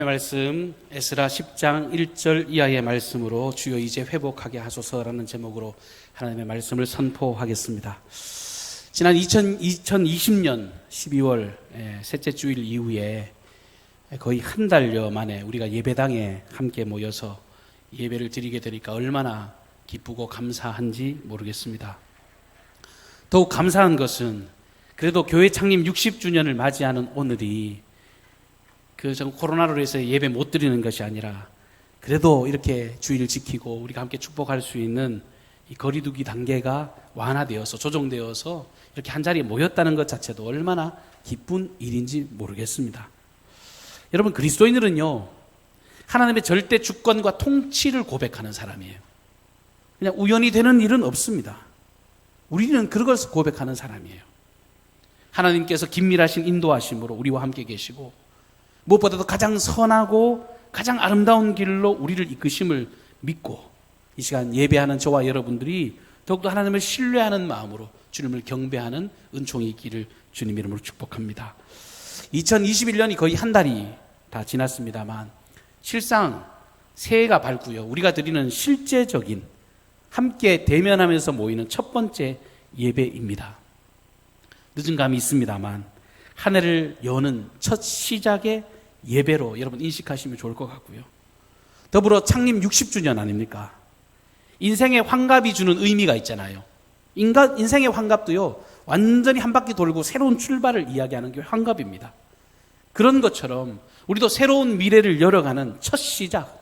말씀 에스라 10장 1절 이하의 말씀으로 주여 이제 회복하게 하소서라는 제목으로 하나님의 말씀을 선포하겠습니다. 지난 2020년 12월 셋째 주일 이후에 거의 한 달여 만에 우리가 예배당에 함께 모여서 예배를 드리게 되니까 얼마나 기쁘고 감사한지 모르겠습니다. 더욱 감사한 것은 그래도 교회 창립 60주년을 맞이하는 오늘이 코로나로 해서 예배 못 드리는 것이 아니라 그래도 이렇게 주의를 지키고 우리가 함께 축복할 수 있는 이 거리두기 단계가 완화되어서 조정되어서 이렇게 한 자리에 모였다는 것 자체도 얼마나 기쁜 일인지 모르겠습니다. 여러분, 그리스도인들은요, 하나님의 절대 주권과 통치를 고백하는 사람이에요. 그냥 우연히 되는 일은 없습니다. 우리는 그것을 고백하는 사람이에요. 하나님께서 긴밀하신 인도하심으로 우리와 함께 계시고 무엇보다도 가장 선하고 가장 아름다운 길로 우리를 이끄심을 믿고 이 시간 예배하는 저와 여러분들이 더욱더 하나님을 신뢰하는 마음으로 주님을 경배하는 은총이 있기를 주님 이름으로 축복합니다. 2021년이 거의 한 달이 다 지났습니다만 실상 새해가 밝고요, 우리가 드리는 실제적인 함께 대면하면서 모이는 첫 번째 예배입니다. 늦은 감이 있습니다만 한 해를 여는 첫 시작의 예배로 여러분 인식하시면 좋을 것 같고요. 더불어 창립 60주년 아닙니까? 인생의 환갑이 주는 의미가 있잖아요. 인생의 환갑도요, 완전히 한 바퀴 돌고 새로운 출발을 이야기하는 게 환갑입니다. 그런 것처럼 우리도 새로운 미래를 열어가는 첫 시작.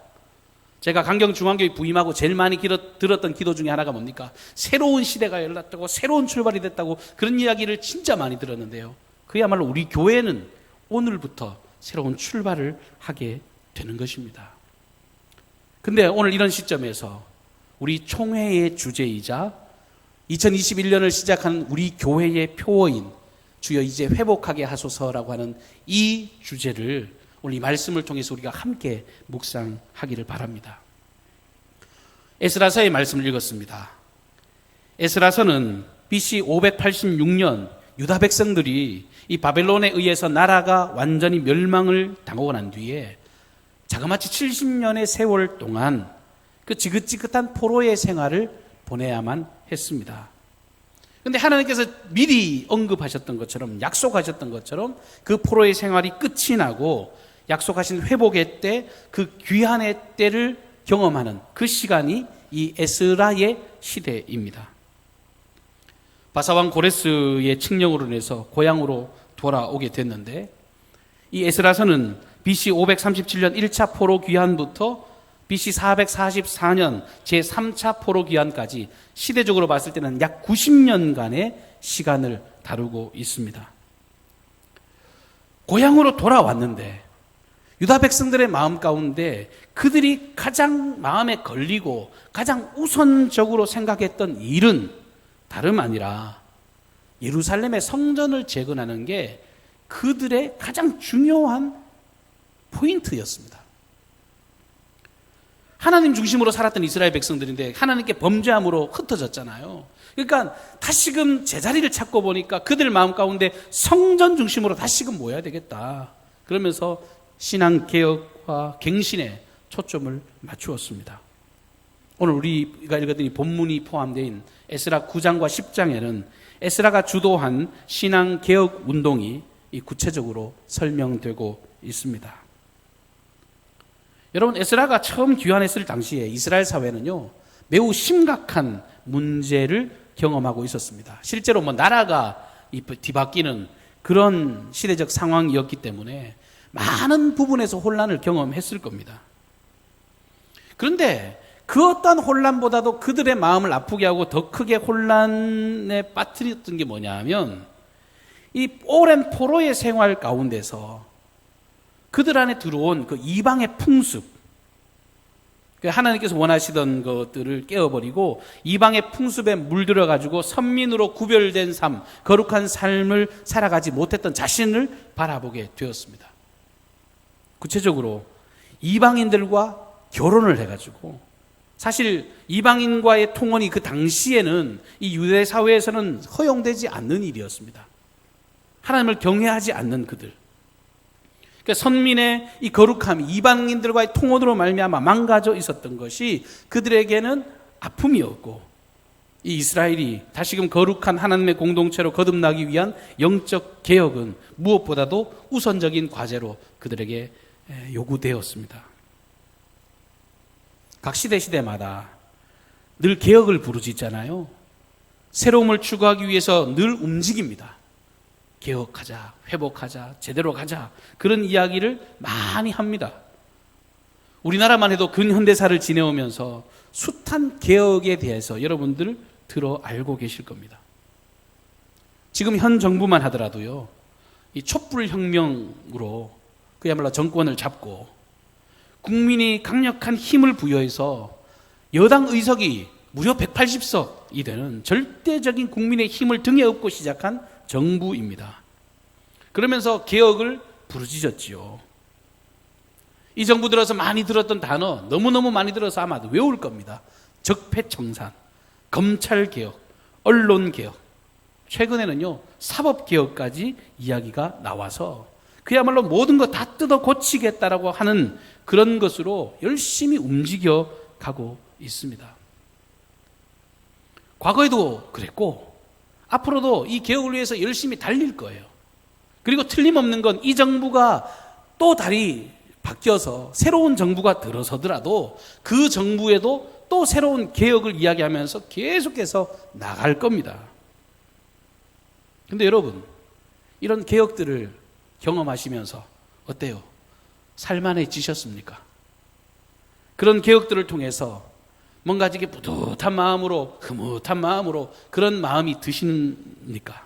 제가 강경중앙교회 부임하고 제일 많이 들었던 기도 중에 하나가 뭡니까? 새로운 시대가 열렸다고, 새로운 출발이 됐다고, 그런 이야기를 진짜 많이 들었는데요. 그야말로 우리 교회는 오늘부터 새로운 출발을 하게 되는 것입니다. 근데 오늘 이런 시점에서 우리 총회의 주제이자 2021년을 시작한 우리 교회의 표어인 주여 이제 회복하게 하소서라고 하는 이 주제를 오늘 이 말씀을 통해서 우리가 함께 묵상하기를 바랍니다. 에스라서의 말씀을 읽었습니다. 에스라서는 BC 586년 유다 백성들이 이 바벨론에 의해서 나라가 완전히 멸망을 당하고 난 뒤에 자그마치 70년의 세월 동안 그 지긋지긋한 포로의 생활을 보내야만 했습니다. 그런데 하나님께서 미리 언급하셨던 것처럼, 약속하셨던 것처럼 그 포로의 생활이 끝이 나고 약속하신 회복의 때, 그 귀한의 때를 경험하는 그 시간이 이 에스라의 시대입니다. 바사왕 고레스의 칙령으로 인해서 고향으로 돌아오게 됐는데, 이 에스라서는 BC 537년 1차 포로 귀환부터 BC 444년 제3차 포로 귀환까지 시대적으로 봤을 때는 약 90년간의 시간을 다루고 있습니다. 고향으로 돌아왔는데 유다 백성들의 마음 가운데 그들이 가장 마음에 걸리고 가장 우선적으로 생각했던 일은 다름 아니라 예루살렘의 성전을 재건하는 게 그들의 가장 중요한 포인트였습니다. 하나님 중심으로 살았던 이스라엘 백성들인데 하나님께 범죄함으로 흩어졌잖아요. 그러니까 다시금 제자리를 찾고 보니까 그들 마음 가운데 성전 중심으로 다시금 모여야 되겠다. 그러면서 신앙개혁과 갱신에 초점을 맞추었습니다. 오늘 우리가 읽었던 이 본문이 포함되어 있는 에스라 9장과 10장에는 에스라가 주도한 신앙개혁 운동이 구체적으로 설명되고 있습니다. 여러분, 에스라가 처음 귀환했을 당시에 이스라엘 사회는요, 매우 심각한 문제를 경험하고 있었습니다. 실제로 나라가 뒤바뀌는 그런 시대적 상황이었기 때문에 많은 부분에서 혼란을 경험했을 겁니다. 그런데 그 어떤 혼란보다도 그들의 마음을 아프게 하고 더 크게 혼란에 빠뜨렸던 게 뭐냐면 이 오랜 포로의 생활 가운데서 그들 안에 들어온 그 이방의 풍습, 하나님께서 원하시던 것들을 깨어버리고 이방의 풍습에 물들어가지고 선민으로 구별된 삶, 거룩한 삶을 살아가지 못했던 자신을 바라보게 되었습니다. 구체적으로 이방인들과 결혼을 해가지고, 사실 이방인과의 통혼이 그 당시에는 이 유대 사회에서는 허용되지 않는 일이었습니다. 하나님을 경외하지 않는 그들, 그러니까 선민의 이 거룩함이 이방인들과의 통혼으로 말미암아 망가져 있었던 것이 그들에게는 아픔이었고, 이 이스라엘이 다시금 거룩한 하나님의 공동체로 거듭나기 위한 영적 개혁은 무엇보다도 우선적인 과제로 그들에게 요구되었습니다. 각 시대마다 늘 개혁을 부르짖잖아요. 새로움을 추구하기 위해서 늘 움직입니다. 개혁하자, 회복하자, 제대로 가자, 그런 이야기를 많이 합니다. 우리나라만 해도 근현대사를 지내오면서 숱한 개혁에 대해서 여러분들 들어 알고 계실 겁니다. 지금 현 정부만 하더라도요, 이 촛불혁명으로 그야말로 정권을 잡고 국민이 강력한 힘을 부여해서 여당 의석이 무려 180석이 되는 절대적인 국민의 힘을 등에 업고 시작한 정부입니다. 그러면서 개혁을 부르짖었지요. 이 정부 들어서 많이 들었던 단어, 너무너무 많이 들어서 아마 외울 겁니다. 적폐청산, 검찰개혁, 언론개혁, 최근에는요 사법개혁까지 이야기가 나와서 그야말로 모든 거 다 뜯어 고치겠다라고 하는 그런 것으로 열심히 움직여 가고 있습니다. 과거에도 그랬고 앞으로도 이 개혁을 위해서 열심히 달릴 거예요. 그리고 틀림없는 건 이 정부가 또 다리 바뀌어서 새로운 정부가 들어서더라도 그 정부에도 또 새로운 개혁을 이야기하면서 계속해서 나갈 겁니다. 근데 여러분, 이런 개혁들을 경험하시면서 어때요? 살만해지셨습니까? 그런 개혁들을 통해서 뭔가 이게 뿌듯한 마음으로, 흐뭇한 마음으로 그런 마음이 드십니까?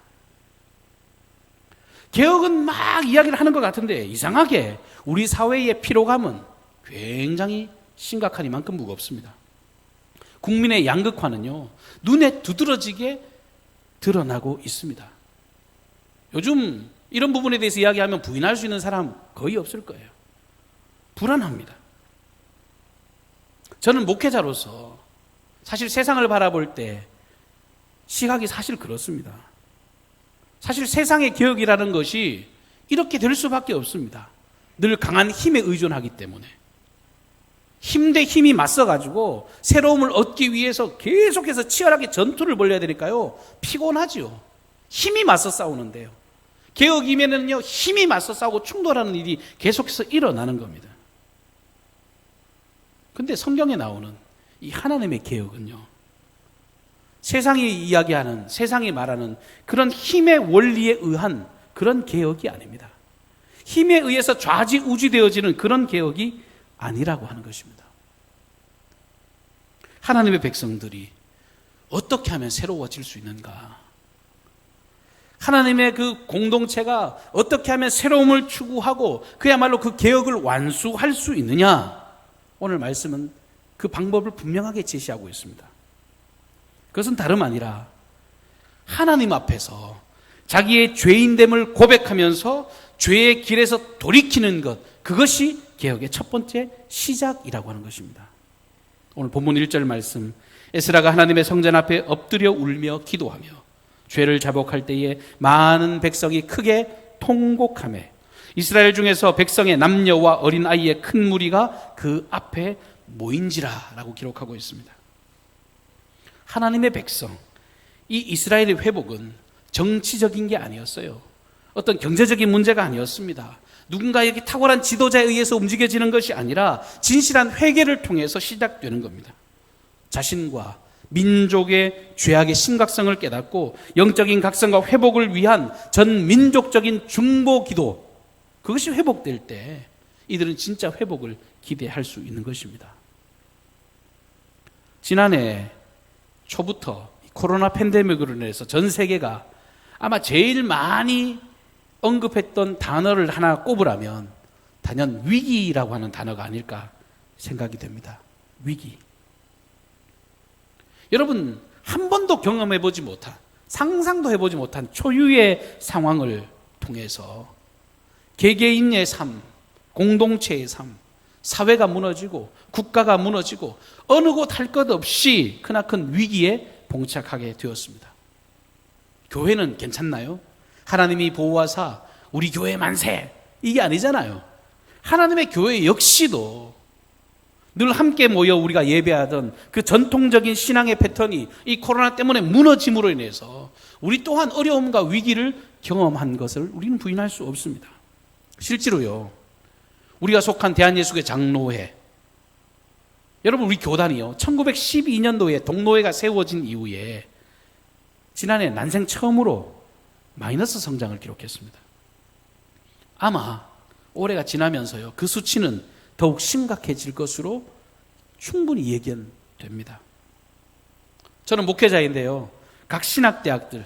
개혁은 막 이야기를 하는 것 같은데 이상하게 우리 사회의 피로감은 굉장히 심각한 이만큼 무겁습니다. 국민의 양극화는요, 눈에 두드러지게 드러나고 있습니다. 요즘 이런 부분에 대해서 이야기하면 부인할 수 있는 사람 거의 없을 거예요. 불안합니다. 저는 목회자로서 사실 세상을 바라볼 때 시각이 사실 그렇습니다. 사실 세상의 개혁이라는 것이 이렇게 될 수밖에 없습니다. 늘 강한 힘에 의존하기 때문에. 힘 대 힘이 맞서가지고 새로움을 얻기 위해서 계속해서 치열하게 전투를 벌여야 되니까요, 피곤하죠. 힘이 맞서 싸우는데요. 개혁이면은요, 힘이 맞서 싸우고 충돌하는 일이 계속해서 일어나는 겁니다. 근데 성경에 나오는 이 하나님의 개혁은요, 세상이 이야기하는, 세상이 말하는 그런 힘의 원리에 의한 그런 개혁이 아닙니다. 힘에 의해서 좌지우지되어지는 그런 개혁이 아니라고 하는 것입니다. 하나님의 백성들이 어떻게 하면 새로워질 수 있는가? 하나님의 그 공동체가 어떻게 하면 새로움을 추구하고 그야말로 그 개혁을 완수할 수 있느냐? 오늘 말씀은 그 방법을 분명하게 제시하고 있습니다. 그것은 다름 아니라 하나님 앞에서 자기의 죄인됨을 고백하면서 죄의 길에서 돌이키는 것, 그것이 개혁의 첫 번째 시작이라고 하는 것입니다. 오늘 본문 1절 말씀, 에스라가 하나님의 성전 앞에 엎드려 울며 기도하며 죄를 자복할 때에 많은 백성이 크게 통곡하매 이스라엘 중에서 백성의 남녀와 어린아이의 큰 무리가 그 앞에 모인지라 라고 기록하고 있습니다. 하나님의 백성, 이 이스라엘의 회복은 정치적인 게 아니었어요. 어떤 경제적인 문제가 아니었습니다. 누군가에게 탁월한 지도자에 의해서 움직여지는 것이 아니라 진실한 회개를 통해서 시작되는 겁니다. 자신과 민족의 죄악의 심각성을 깨닫고 영적인 각성과 회복을 위한 전 민족적인 중보 기도, 그것이 회복될 때 이들은 진짜 회복을 기대할 수 있는 것입니다. 지난해 초부터 코로나 팬데믹으로 인해서 전 세계가 아마 제일 많이 언급했던 단어를 하나 꼽으라면 단연 위기라고 하는 단어가 아닐까 생각이 됩니다. 위기. 여러분, 한 번도 경험해보지 못한, 상상도 해보지 못한 초유의 상황을 통해서 개개인의 삶, 공동체의 삶, 사회가 무너지고 국가가 무너지고 어느 곳 할 것 없이 크나큰 위기에 봉착하게 되었습니다. 교회는 괜찮나요? 하나님이 보호하사 우리 교회 만세, 이게 아니잖아요. 하나님의 교회 역시도 늘 함께 모여 우리가 예배하던 그 전통적인 신앙의 패턴이 이 코로나 때문에 무너짐으로 인해서 우리 또한 어려움과 위기를 경험한 것을 우리는 부인할 수 없습니다. 실제로요, 우리가 속한 대한예수교회 장로회, 여러분 우리 교단이요 1912년도에 동로회가 세워진 이후에 지난해 난생 처음으로 마이너스 성장을 기록했습니다. 아마 올해가 지나면서요 그 수치는 더욱 심각해질 것으로 충분히 예견됩니다. 저는 목회자인데요, 각 신학대학들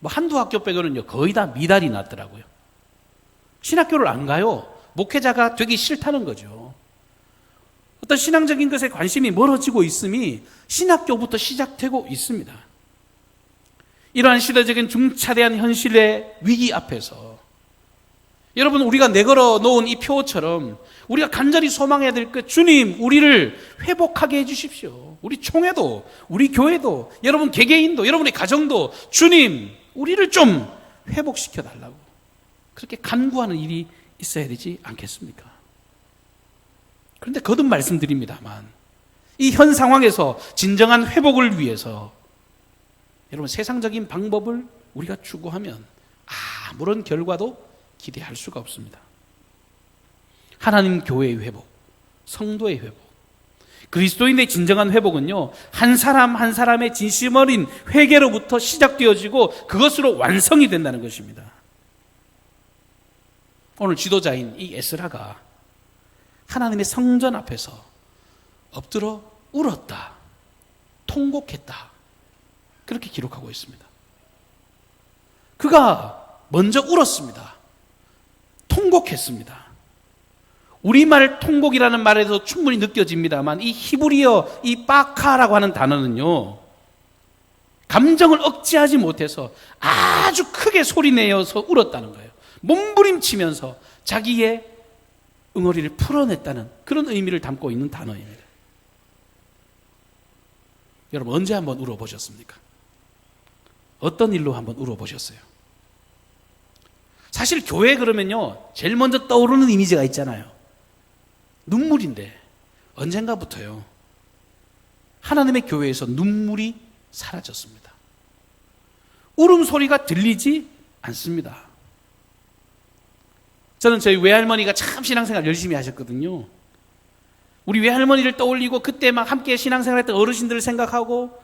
한두 학교 빼고는요 거의 다 미달이 났더라고요. 신학교를 안 가요. 목회자가 되기 싫다는 거죠. 어떤 신앙적인 것에 관심이 멀어지고 있음이 신학교부터 시작되고 있습니다. 이러한 시대적인 중차대한 현실의 위기 앞에서 여러분, 우리가 내걸어 놓은 이 표처럼 우리가 간절히 소망해야 될 것, 주님 우리를 회복하게 해주십시오. 우리 총회도, 우리 교회도, 여러분 개개인도, 여러분의 가정도 주님 우리를 좀 회복시켜 달라고 그렇게 간구하는 일이 있어야 되지 않겠습니까? 그런데 거듭 말씀드립니다만 이 현 상황에서 진정한 회복을 위해서 여러분 세상적인 방법을 우리가 추구하면 아무런 결과도 기대할 수가 없습니다. 하나님 교회의 회복, 성도의 회복, 그리스도인의 진정한 회복은요 한 사람 한 사람의 진심 어린 회개로부터 시작되어지고 그것으로 완성이 된다는 것입니다. 오늘 지도자인 이 에스라가 하나님의 성전 앞에서 엎드려 울었다, 통곡했다, 그렇게 기록하고 있습니다. 그가 먼저 울었습니다. 통곡했습니다. 우리말 통곡이라는 말에서 충분히 느껴집니다만 이 히브리어 이 빠카라고 하는 단어는요 감정을 억제하지 못해서 아주 크게 소리내어서 울었다는 거예요. 몸부림치면서 자기의 응어리를 풀어냈다는 그런 의미를 담고 있는 단어입니다. 여러분 언제 한번 울어보셨습니까? 어떤 일로 한번 울어보셨어요? 사실 교회 그러면요 제일 먼저 떠오르는 이미지가 있잖아요. 눈물인데 언젠가부터요 하나님의 교회에서 눈물이 사라졌습니다. 울음소리가 들리지 않습니다. 저는 저희 외할머니가 참 신앙생활 열심히 하셨거든요. 우리 외할머니를 떠올리고 그때 막 함께 신앙생활했던 어르신들을 생각하고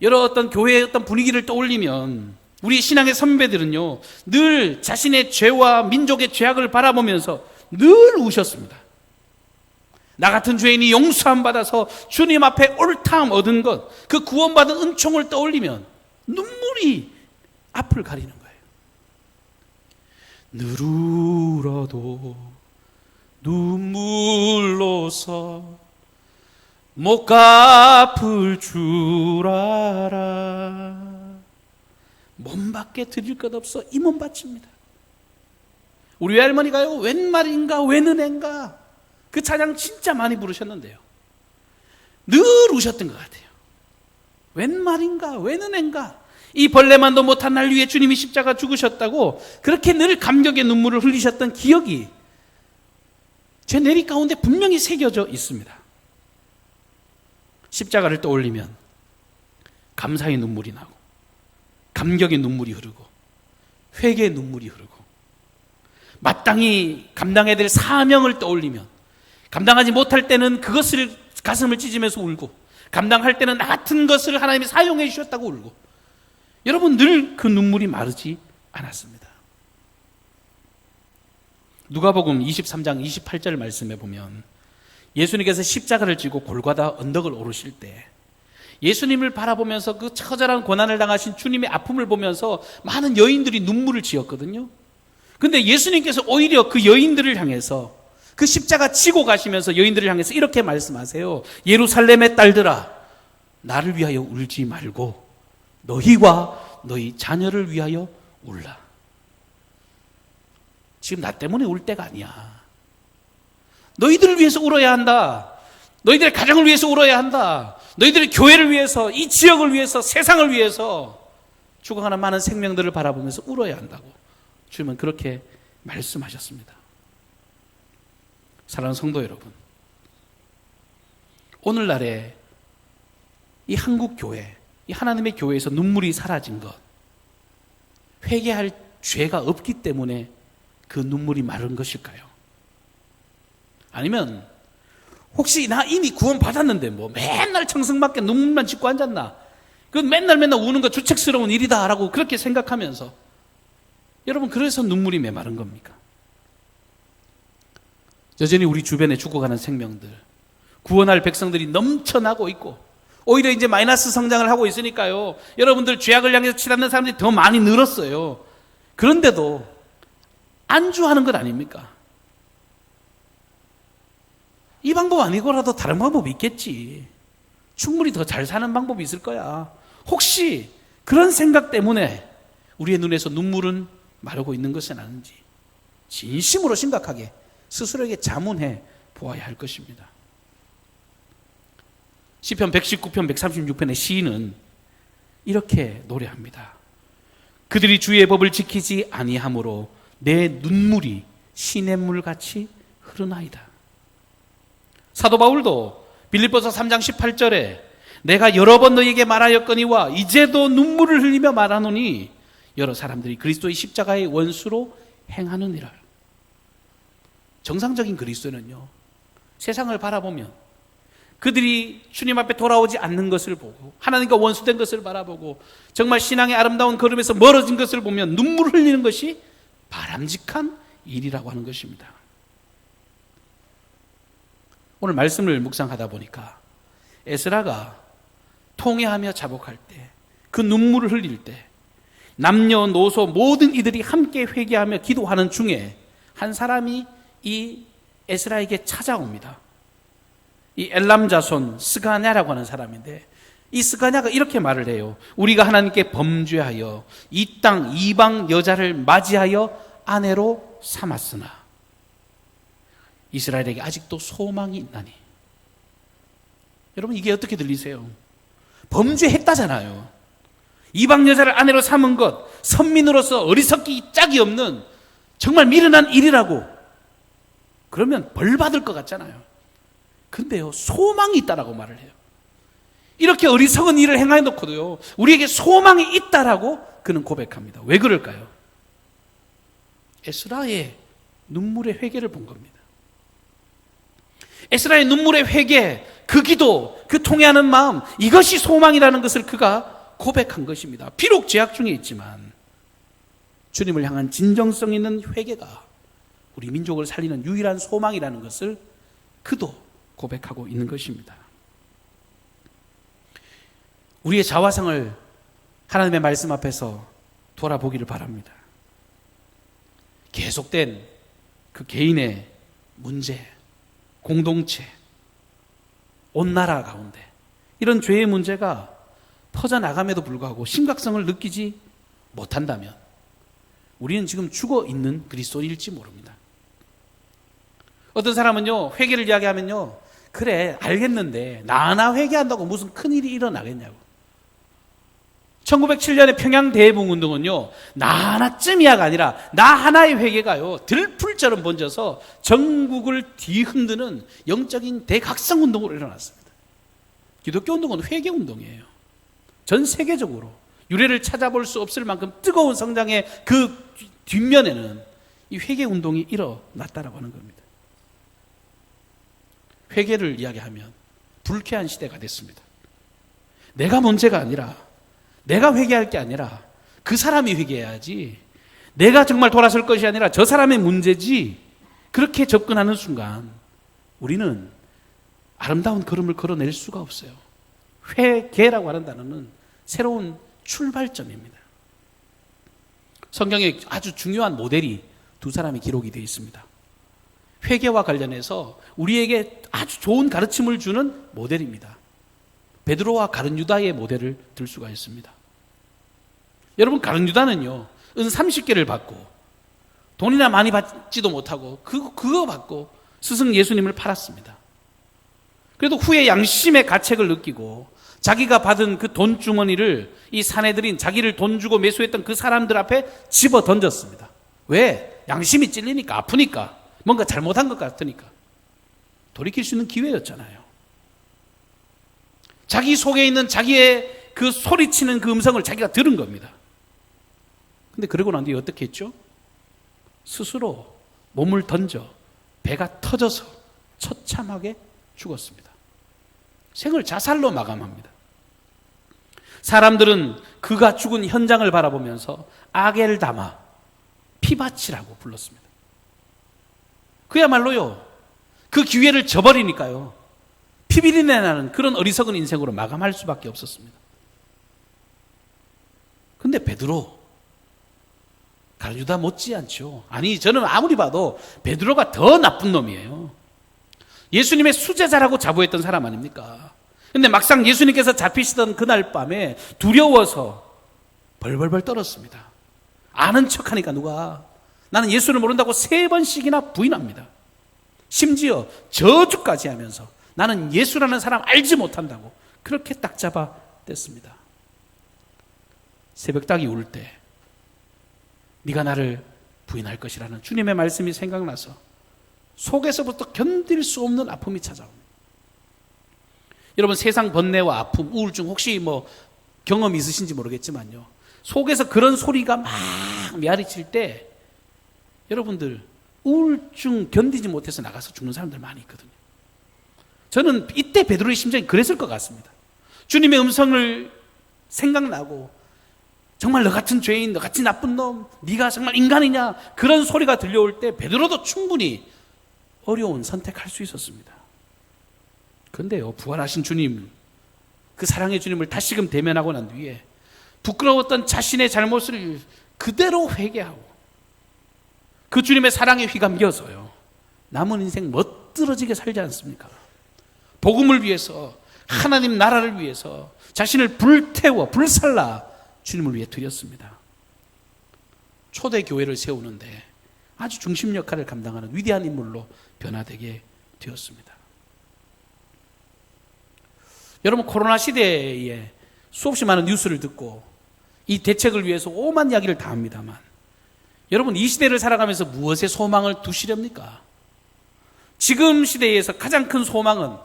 여러 어떤 교회의 어떤 분위기를 떠올리면 우리 신앙의 선배들은요 늘 자신의 죄와 민족의 죄악을 바라보면서 늘 우셨습니다. 나 같은 죄인이 용서함 받아서 주님 앞에 옳다함 얻은 것, 그 구원받은 은총을 떠올리면 눈물이 앞을 가리는 거예요. 늘 울어도 눈물로서 못 갚을 줄 알아. 몸밖에 드릴 것 없어 이 몸 바칩니다. 우리 외할머니가요 웬 말인가 웬 은혜인가 그 찬양 진짜 많이 부르셨는데요 늘 우셨던 것 같아요. 웬 말인가 웬 은혜인가, 이 벌레만도 못한 날 위해 주님이 십자가 죽으셨다고 그렇게 늘 감격의 눈물을 흘리셨던 기억이 제 내리 가운데 분명히 새겨져 있습니다. 십자가를 떠올리면 감사의 눈물이 나고 감격의 눈물이 흐르고 회개의 눈물이 흐르고 마땅히 감당해야 될 사명을 떠올리면 감당하지 못할 때는 그것을 가슴을 찢으면서 울고 감당할 때는 나 같은 것을 하나님이 사용해 주셨다고 울고, 여러분 늘 그 눈물이 마르지 않았습니다. 누가복음 23장 28절 말씀에 보면 예수님께서 십자가를 지고 골고다 언덕을 오르실 때 예수님을 바라보면서 그 처절한 고난을 당하신 주님의 아픔을 보면서 많은 여인들이 눈물을 지었거든요. 그런데 예수님께서 오히려 그 여인들을 향해서 그 십자가 지고 가시면서 여인들을 향해서 이렇게 말씀하세요. 예루살렘의 딸들아, 나를 위하여 울지 말고 너희와 너희 자녀를 위하여 울라. 지금 나 때문에 울 때가 아니야. 너희들을 위해서 울어야 한다. 너희들의 가정을 위해서 울어야 한다. 너희들의 교회를 위해서, 이 지역을 위해서, 세상을 위해서 죽어가는 많은 생명들을 바라보면서 울어야 한다고 주님은 그렇게 말씀하셨습니다. 사랑하는 성도 여러분, 오늘날에 이 한국 교회, 이 하나님의 교회에서 눈물이 사라진 것, 회개할 죄가 없기 때문에 그 눈물이 마른 것일까요? 아니면 혹시 나 이미 구원 받았는데 뭐 맨날 청승맞게 눈물만 짓고 앉았나? 그건 맨날 우는 거 주책스러운 일이다라고 그렇게 생각하면서, 여러분, 그래서 눈물이 메마른 겁니까? 여전히 우리 주변에 죽어가는 생명들, 구원할 백성들이 넘쳐나고 있고, 오히려 이제 마이너스 성장을 하고 있으니까요, 여러분들 죄악을 향해서 치닫는 사람들이 더 많이 늘었어요. 그런데도 안주하는 것 아닙니까? 이 방법 아니고라도 다른 방법이 있겠지. 충분히 더 잘 사는 방법이 있을 거야. 혹시 그런 생각 때문에 우리의 눈에서 눈물은 마르고 있는 것은 아닌지 진심으로 심각하게 스스로에게 자문해 보아야 할 것입니다. 시편 119편 136편의 시인은 이렇게 노래합니다. 그들이 주의 법을 지키지 아니하므로 내 눈물이 시냇물같이 흐르나이다. 사도 바울도 빌립보서 3장 18절에 내가 여러 번 너희에게 말하였거니와 이제도 눈물을 흘리며 말하노니 여러 사람들이 그리스도의 십자가의 원수로 행하느니라. 정상적인 그리스도는요, 세상을 바라보면 그들이 주님 앞에 돌아오지 않는 것을 보고 하나님과 원수된 것을 바라보고 정말 신앙의 아름다운 걸음에서 멀어진 것을 보면 눈물을 흘리는 것이 바람직한 일이라고 하는 것입니다. 오늘 말씀을 묵상하다 보니까 에스라가 통회하며 자복할 때, 그 눈물을 흘릴 때 남녀노소 모든 이들이 함께 회개하며 기도하는 중에 한 사람이 이 에스라에게 찾아옵니다. 이 엘람 자손 스가냐라고 하는 사람인데, 이 스가냐가 이렇게 말을 해요. 우리가 하나님께 범죄하여 이 땅 이방 여자를 맞이하여 아내로 삼았으나 이스라엘에게 아직도 소망이 있나니. 여러분, 이게 어떻게 들리세요? 범죄했다잖아요. 이방 여자를 아내로 삼은 것, 선민으로서 어리석기 짝이 없는 정말 미련한 일이라고 그러면 벌 받을 것 같잖아요. 근데요, 소망이 있다라고 말을 해요. 이렇게 어리석은 일을 행해놓고도요, 우리에게 소망이 있다라고 그는 고백합니다. 왜 그럴까요? 에스라의 눈물의 회개를 본 겁니다. 에스라의 눈물의 회개, 그 기도, 그 통회하는 마음, 이것이 소망이라는 것을 그가 고백한 것입니다. 비록 죄악 중에 있지만 주님을 향한 진정성 있는 회개가 우리 민족을 살리는 유일한 소망이라는 것을 그도 고백하고 있는 것입니다. 우리의 자화상을 하나님의 말씀 앞에서 돌아보기를 바랍니다. 계속된 그 개인의 문제, 공동체, 온 나라 가운데 이런 죄의 문제가 퍼져나감에도 불구하고 심각성을 느끼지 못한다면 우리는 지금 죽어 있는 그리스도인일지 모릅니다. 어떤 사람은요, 회개를 이야기하면요, 그래 알겠는데 나 하나 회개한다고 무슨 큰일이 일어나겠냐고. 1907년의 평양대해봉운동은요, 나 하나쯤이야가 아니라 나 하나의 회개가요 들풀처럼 번져서 전국을 뒤흔드는 영적인 대각성운동으로 일어났습니다. 기독교 운동은 회개운동이에요. 전 세계적으로 유래를 찾아볼 수 없을 만큼 뜨거운 성장의 그 뒷면에는 이 회개운동이 일어났다라고 하는 겁니다. 회개를 이야기하면 불쾌한 시대가 됐습니다. 내가 문제가 아니라, 내가 회개할 게 아니라 그 사람이 회개해야지, 내가 정말 돌아설 것이 아니라 저 사람의 문제지, 그렇게 접근하는 순간 우리는 아름다운 걸음을 걸어낼 수가 없어요. 회개라고 하는 단어는 새로운 출발점입니다. 성경에 아주 중요한 모델이 두 사람이 기록이 되어 있습니다. 회개와 관련해서 우리에게 아주 좋은 가르침을 주는 모델입니다. 베드로와 가룟 유다의 모델을 들 수가 있습니다. 여러분, 가룟 유다는요, 은 30개를 받고 돈이나 많이 받지도 못하고 그거 받고 스승 예수님을 팔았습니다. 그래도 후에 양심의 가책을 느끼고 자기가 받은 그 돈 주머니를 이 사내들인 자기를 돈 주고 매수했던 그 사람들 앞에 집어 던졌습니다. 왜? 양심이 찔리니까, 아프니까, 뭔가 잘못한 것 같으니까. 돌이킬 수 있는 기회였잖아요. 자기 속에 있는 자기의 그 소리치는 그 음성을 자기가 들은 겁니다. 근데 그러고 난 뒤에 어떻게 했죠? 스스로 몸을 던져 배가 터져서 처참하게 죽었습니다. 생을 자살로 마감합니다. 사람들은 그가 죽은 현장을 바라보면서 아겔다마, 피바치라고 불렀습니다. 그야말로요, 그 기회를 저버리니까요, 피비린내 나는 그런 어리석은 인생으로 마감할 수밖에 없었습니다. 근데 베드로, 가룟유다 못지않죠. 아니, 저는 아무리 봐도 베드로가 더 나쁜 놈이에요. 예수님의 수제자라고 자부했던 사람 아닙니까? 근데 막상 예수님께서 잡히시던 그날 밤에 두려워서 벌벌벌 떨었습니다. 아는 척하니까 누가 나는 예수를 모른다고 3번씩이나 부인합니다. 심지어 저주까지 하면서 나는 예수라는 사람 알지 못한다고 그렇게 딱 잡아 댔습니다. 새벽닭이 울 때 네가 나를 부인할 것이라는 주님의 말씀이 생각나서 속에서부터 견딜 수 없는 아픔이 찾아옵니다. 여러분, 세상 번뇌와 아픔, 우울증 혹시 경험 있으신지 모르겠지만요, 속에서 그런 소리가 막 메아리칠 때 여러분들 우울증 견디지 못해서 나가서 죽는 사람들 많이 있거든요. 저는 이때 베드로의 심정이 그랬을 것 같습니다. 주님의 음성을 생각나고 정말 너 같은 죄인, 너 같이 나쁜 놈, 네가 정말 인간이냐, 그런 소리가 들려올 때 베드로도 충분히 어려운 선택할 수 있었습니다. 그런데요, 부활하신 주님, 그 사랑의 주님을 다시금 대면하고 난 뒤에 부끄러웠던 자신의 잘못을 그대로 회개하고 그 주님의 사랑에 휘감겨서요, 남은 인생 멋들어지게 살지 않습니까? 복음을 위해서, 하나님 나라를 위해서 자신을 불태워 불살라 주님을 위해 드렸습니다. 초대 교회를 세우는데 아주 중심 역할을 감당하는 위대한 인물로 변화되게 되었습니다. 여러분, 코로나 시대에 수없이 많은 뉴스를 듣고 이 대책을 위해서 오만 이야기를 다 합니다만, 여러분, 이 시대를 살아가면서 무엇에 소망을 두시렵니까? 지금 시대에서 가장 큰 소망은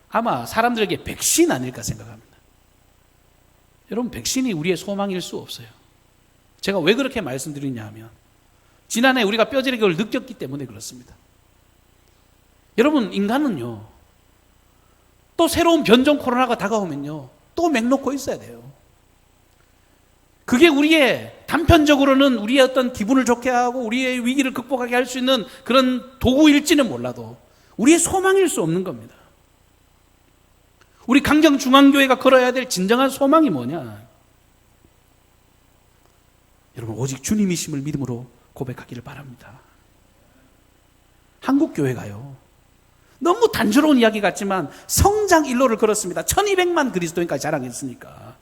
아마 사람들에게 백신 아닐까 생각합니다. 여러분, 백신이 우리의 소망일 수 없어요. 제가 왜 그렇게 말씀드리냐 하면 지난해 우리가 뼈저리게 그걸 느꼈기 때문에 그렇습니다. 여러분, 인간은요, 또 새로운 변종 코로나가 다가오면요, 또 맹놓고 있어야 돼요. 그게 우리의 단편적으로는 우리의 어떤 기분을 좋게 하고 우리의 위기를 극복하게 할 수 있는 그런 도구일지는 몰라도 우리의 소망일 수 없는 겁니다. 우리 강정중앙교회가 걸어야 될 진정한 소망이 뭐냐? 여러분, 오직 주님이심을 믿음으로 고백하기를 바랍니다. 한국교회가요, 너무 단조로운 이야기 같지만 성장 일로를 걸었습니다. 1200만 그리스도인까지 자랑했으니까.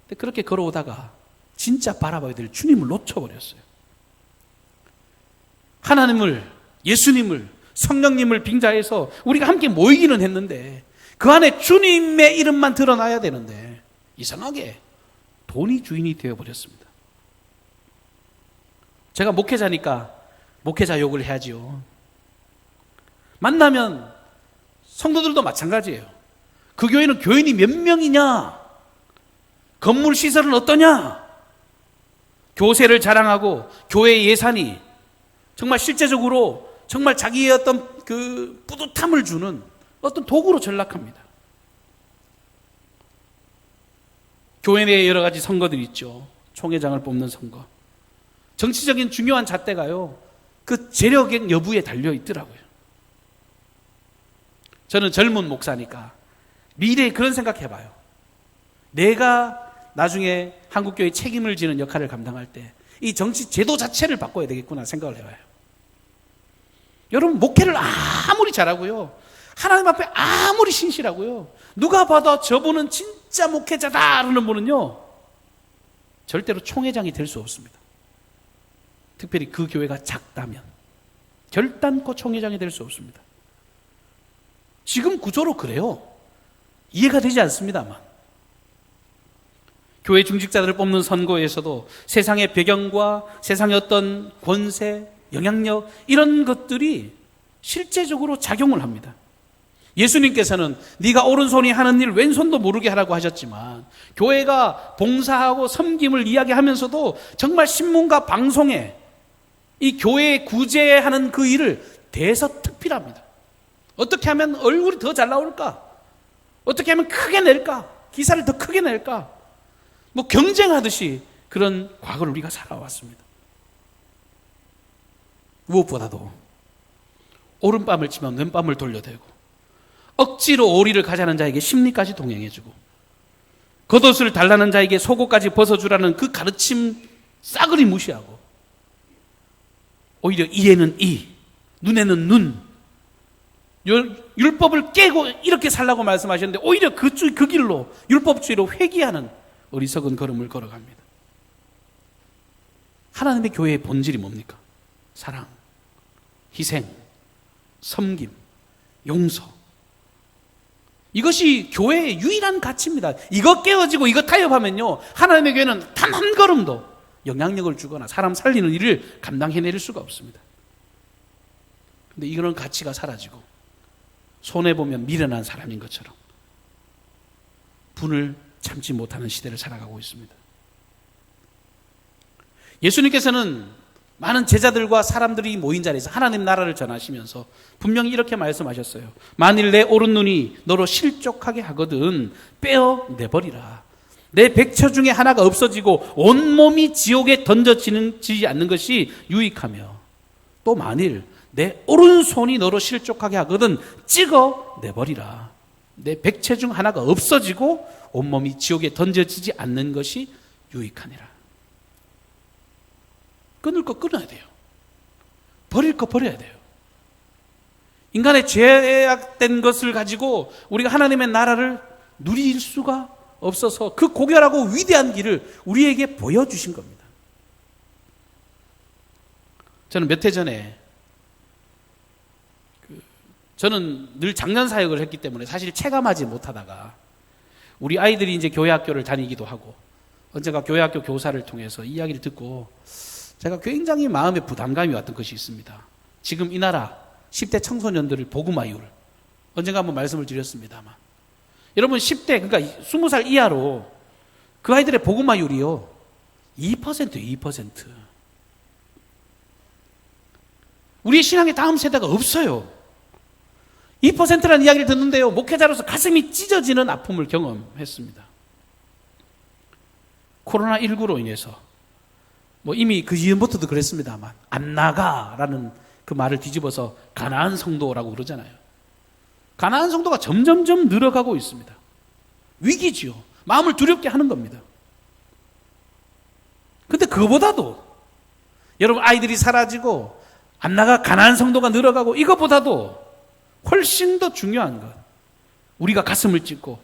근데 그렇게 걸어오다가 진짜 바라봐야 될 주님을 놓쳐버렸어요. 하나님을, 예수님을, 성령님을 빙자해서 우리가 함께 모이기는 했는데 그 안에 주님의 이름만 드러나야 되는데 이상하게 돈이 주인이 되어버렸습니다. 제가 목회자니까 목회자 욕을 해야지요. 만나면 성도들도 마찬가지예요. 그 교회는 교인이 몇 명이냐? 건물 시설은 어떠냐? 교세를 자랑하고 교회의 예산이 정말 실제적으로 정말 자기의 어떤 그 뿌듯함을 주는 어떤 도구로 전락합니다. 교회 내에 여러 가지 선거들이 있죠. 총회장을 뽑는 선거. 정치적인 중요한 잣대가요, 그 재력 여부에 달려 있더라고요. 저는 젊은 목사니까 미래에 그런 생각해봐요. 내가 나중에 한국교회 책임을 지는 역할을 감당할 때 이 정치 제도 자체를 바꿔야 되겠구나 생각을 해봐요. 여러분, 목회를 아무리 잘하고요, 하나님 앞에 아무리 신실하고요, 누가 봐도 저분은 진짜 목회자다 그러는 분은요, 절대로 총회장이 될 수 없습니다. 특별히 그 교회가 작다면 결단코 총회장이 될 수 없습니다. 지금 구조로 그래요. 이해가 되지 않습니다만 교회 중직자들을 뽑는 선거에서도 세상의 배경과 세상의 어떤 권세, 영향력 이런 것들이 실제적으로 작용을 합니다. 예수님께서는 네가 오른손이 하는 일 왼손도 모르게 하라고 하셨지만, 교회가 봉사하고 섬김을 이야기하면서도 정말 신문과 방송에 이 교회에 구제하는 그 일을 대서특필합니다. 어떻게 하면 얼굴이 더 잘 나올까? 어떻게 하면 크게 낼까? 기사를 더 크게 낼까? 뭐 경쟁하듯이 그런 과거를 우리가 살아왔습니다. 무엇보다도 오른밤을 치면 왼밤을 돌려대고, 억지로 오리를 가자는 자에게 심리까지 동행해주고, 겉옷을 달라는 자에게 속옷까지 벗어주라는 그 가르침 싸그리 무시하고, 오히려 이에는 이, 눈에는 눈, 율법을 깨고 이렇게 살라고 말씀하셨는데 오히려 그 길로 율법주의로 회귀하는 어리석은 걸음을 걸어갑니다. 하나님의 교회의 본질이 뭡니까? 사랑, 희생, 섬김, 용서. 이것이 교회의 유일한 가치입니다. 이거 깨어지고 이거 타협하면요, 하나님의 교회는 단 한 걸음도 영향력을 주거나 사람 살리는 일을 감당해낼 수가 없습니다. 근데 이런 가치가 사라지고 손해보면 미련한 사람인 것처럼 분을 참지 못하는 시대를 살아가고 있습니다. 예수님께서는 많은 제자들과 사람들이 모인 자리에서 하나님 나라를 전하시면서 분명히 이렇게 말씀하셨어요. 만일 내 오른눈이 너로 실족하게 하거든 빼어내버리라. 내 백처 중에 하나가 없어지고 온몸이 지옥에 던져지지 않는 것이 유익하며, 또 만일 내 오른손이 너로 실족하게 하거든 찍어내버리라. 내 백체 중 하나가 없어지고 온몸이 지옥에 던져지지 않는 것이 유익하니라. 끊을 거 끊어야 돼요. 버릴 거 버려야 돼요. 인간의 죄악된 것을 가지고 우리가 하나님의 나라를 누릴 수가 없어서 그 고결하고 위대한 길을 우리에게 보여주신 겁니다. 저는 몇 해 전에, 저는 늘 장년 사역을 했기 때문에 사실 체감하지 못하다가 우리 아이들이 이제 교회 학교를 다니기도 하고 언젠가 교회 학교 교사를 통해서 이야기를 듣고 제가 굉장히 마음에 부담감이 왔던 것이 있습니다. 지금 이 나라 10대 청소년들을 복음화율, 언젠가 한번 말씀을 드렸습니다만, 여러분 10대, 그러니까 20살 이하로 그 아이들의 복음화율이요 2%예요. 2%. 우리의 신앙의 다음 세대가 없어요. 2%라는 이야기를 듣는데요, 목회자로서 가슴이 찢어지는 아픔을 경험했습니다. 코로나19로 인해서 뭐 이미 그 이전부터도 그랬습니다만 안 나가라는 그 말을 뒤집어서 가나안 성도라고 그러잖아요. 가나안 성도가 점점점 늘어가고 있습니다. 위기지요. 마음을 두렵게 하는 겁니다. 근데 그거보다도 여러분 아이들이 사라지고 안 나가 가나안 성도가 늘어가고 이것보다도 훨씬 더 중요한 것, 우리가 가슴을 찢고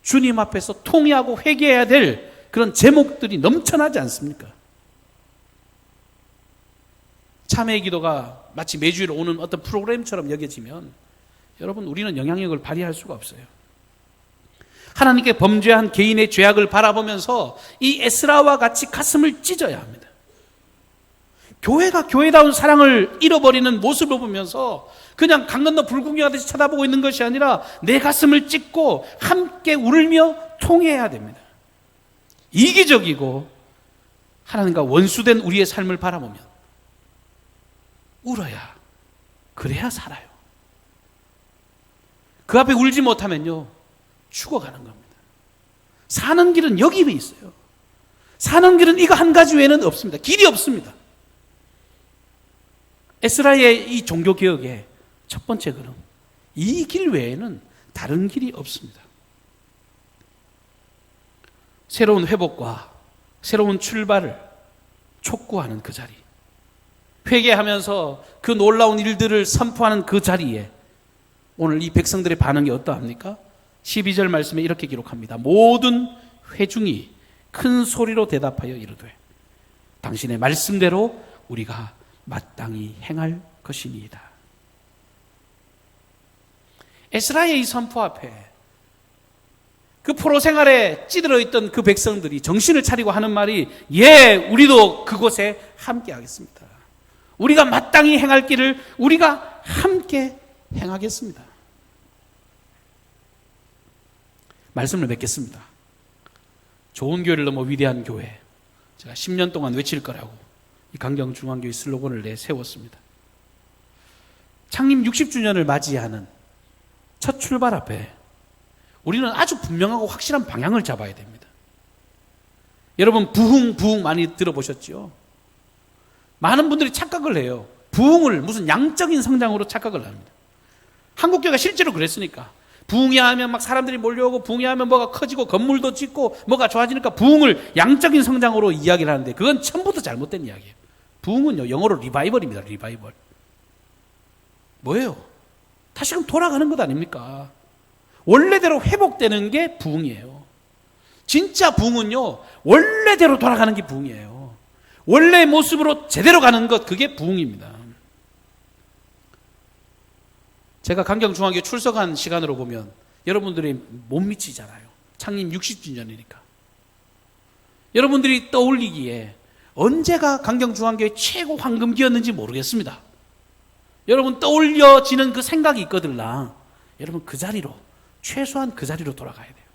주님 앞에서 통회하고 회개해야 될 그런 제목들이 넘쳐나지 않습니까? 참회의 기도가 마치 매주일 오는 어떤 프로그램처럼 여겨지면 여러분 우리는 영향력을 발휘할 수가 없어요. 하나님께 범죄한 개인의 죄악을 바라보면서 이 에스라와 같이 가슴을 찢어야 합니다. 교회가 교회다운 사랑을 잃어버리는 모습을 보면서 그냥 강 건너 불구경하듯이 쳐다보고 있는 것이 아니라 내 가슴을 찢고 함께 울며 통회해야 됩니다. 이기적이고 하나님과 원수된 우리의 삶을 바라보면 울어야, 그래야 살아요. 그 앞에 울지 못하면요 죽어가는 겁니다. 사는 길은 여기 있어요. 사는 길은 이거 한 가지 외에는 없습니다. 길이 없습니다. 에스라의 이 종교개혁의 첫 번째 걸음, 이 길 외에는 다른 길이 없습니다. 새로운 회복과 새로운 출발을 촉구하는 그 자리, 회개하면서 그 놀라운 일들을 선포하는 그 자리에 오늘 이 백성들의 반응이 어떠합니까? 12절 말씀에 이렇게 기록합니다. 모든 회중이 큰 소리로 대답하여 이르되 당신의 말씀대로 우리가 마땅히 행할 것이니이다. 에스라의 이 선포 앞에 그 포로 생활에 찌들어 있던 그 백성들이 정신을 차리고 하는 말이, 예, 우리도 그곳에 함께 하겠습니다. 우리가 마땅히 행할 길을 우리가 함께 행하겠습니다. 말씀을 맺겠습니다. 좋은 교회를 넘어 위대한 교회. 제가 10년 동안 외칠 거라고 이 강경중앙교회 슬로건을 내세웠습니다. 창립 60주년을 맞이하는 첫 출발 앞에 우리는 아주 분명하고 확실한 방향을 잡아야 됩니다. 여러분, 부흥 많이 들어보셨죠? 많은 분들이 착각을 해요. 부흥을 무슨 양적인 성장으로 착각을 합니다. 한국교회가 실제로 그랬으니까. 부흥이 하면 막 사람들이 몰려오고, 부흥이 하면 뭐가 커지고 건물도 짓고 뭐가 좋아지니까 부흥을 양적인 성장으로 이야기를 하는데, 그건 처음부터 잘못된 이야기예요. 부흥은요, 영어로 리바이벌입니다. 리바이벌. 뭐예요? 다시금 돌아가는 것 아닙니까? 원래대로 회복되는 게 부흥이에요. 진짜 부흥은요, 원래대로 돌아가는 게 부흥이에요. 원래의 모습으로 제대로 가는 것, 그게 부흥입니다. 제가 강경중앙교회 출석한 시간으로 보면 여러분들이 못 미치잖아요. 창립 60주년이니까. 여러분들이 떠올리기에 언제가 강경중앙교회 최고 황금기였는지 모르겠습니다. 여러분 떠올려지는 그 생각이 있거들라. 여러분 그 자리로, 최소한 그 자리로 돌아가야 돼요.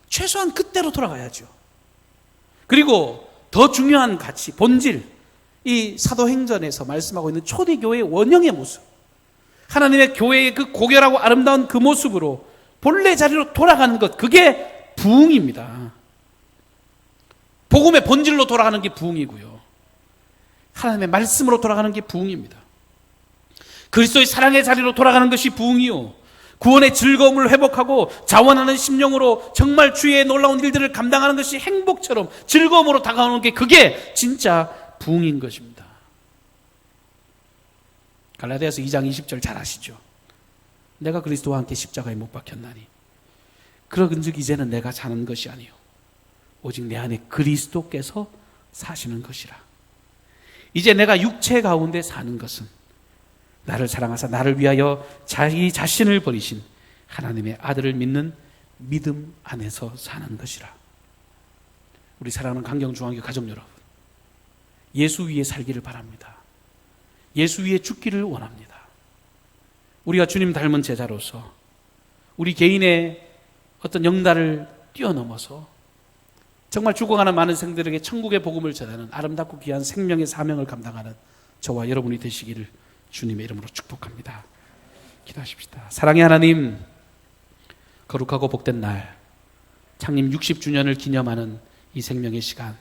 최소한 그때로 돌아가야죠. 그리고 더 중요한 가치, 본질, 이 사도행전에서 말씀하고 있는 초대교회의 원형의 모습, 하나님의 교회의 그 고결하고 아름다운 그 모습으로 본래 자리로 돌아가는 것, 그게 부흥입니다. 복음의 본질로 돌아가는 게 부흥이고요. 하나님의 말씀으로 돌아가는 게 부흥입니다. 그리스도의 사랑의 자리로 돌아가는 것이 부흥이요, 구원의 즐거움을 회복하고 자원하는 심령으로 정말 주의 놀라운 일들을 감당하는 것이 행복처럼 즐거움으로 다가오는 게, 그게 진짜 부흥인 것입니다. 갈라디아서 2장 20절 잘 아시죠? 내가 그리스도와 함께 십자가에 못 박혔나니 그런즉 이제는 내가 사는 것이 아니요 오직 내 안에 그리스도께서 사시는 것이라. 이제 내가 육체 가운데 사는 것은 나를 사랑하사 나를 위하여 자기 자신을 버리신 하나님의 아들을 믿는 믿음 안에서 사는 것이라. 우리 사랑하는 강경중앙교 가족 여러분, 예수 위에 살기를 바랍니다. 예수 위에 죽기를 원합니다. 우리가 주님 닮은 제자로서 우리 개인의 어떤 영달을 뛰어넘어서 정말 죽어가는 많은 생들에게 천국의 복음을 전하는 아름답고 귀한 생명의 사명을 감당하는 저와 여러분이 되시기를 주님의 이름으로 축복합니다. 기도하십시다. 사랑의 하나님, 거룩하고 복된 날, 창립 60주년을 기념하는 이 생명의 시간,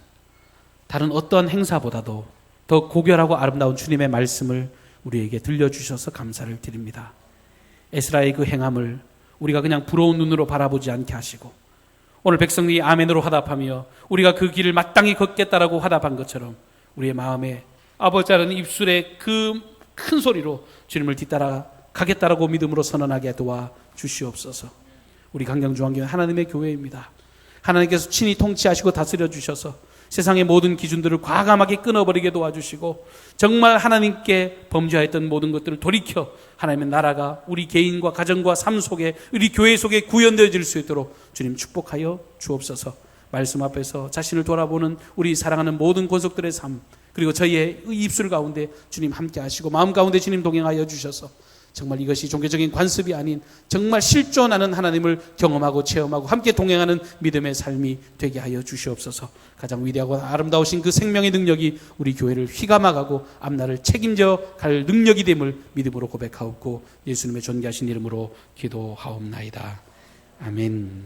다른 어떤 행사보다도 더 고결하고 아름다운 주님의 말씀을 우리에게 들려주셔서 감사를 드립니다. 에스라의 그 행함을 우리가 그냥 부러운 눈으로 바라보지 않게 하시고, 오늘 백성들이 아멘으로 화답하며 우리가 그 길을 마땅히 걷겠다라고 화답한 것처럼 우리의 마음에 아버지라는 입술에 그 큰 소리로 주님을 뒤따라 가겠다라고 믿음으로 선언하게 도와 주시옵소서. 우리 강경중앙교회 하나님의 교회입니다. 하나님께서 친히 통치하시고 다스려 주셔서 세상의 모든 기준들을 과감하게 끊어버리게 도와주시고, 정말 하나님께 범죄하였던 모든 것들을 돌이켜 하나님의 나라가 우리 개인과 가정과 삶 속에, 우리 교회 속에 구현되어질 수 있도록 주님 축복하여 주옵소서. 말씀 앞에서 자신을 돌아보는 우리 사랑하는 모든 권속들의 삶, 그리고 저희의 입술 가운데 주님 함께 하시고 마음 가운데 주님 동행하여 주셔서 정말 이것이 종교적인 관습이 아닌 정말 실존하는 하나님을 경험하고 체험하고 함께 동행하는 믿음의 삶이 되게 하여 주시옵소서. 가장 위대하고 아름다우신 그 생명의 능력이 우리 교회를 휘감아가고 앞날을 책임져 갈 능력이 됨을 믿음으로 고백하옵고 예수님의 존귀하신 이름으로 기도하옵나이다. 아멘.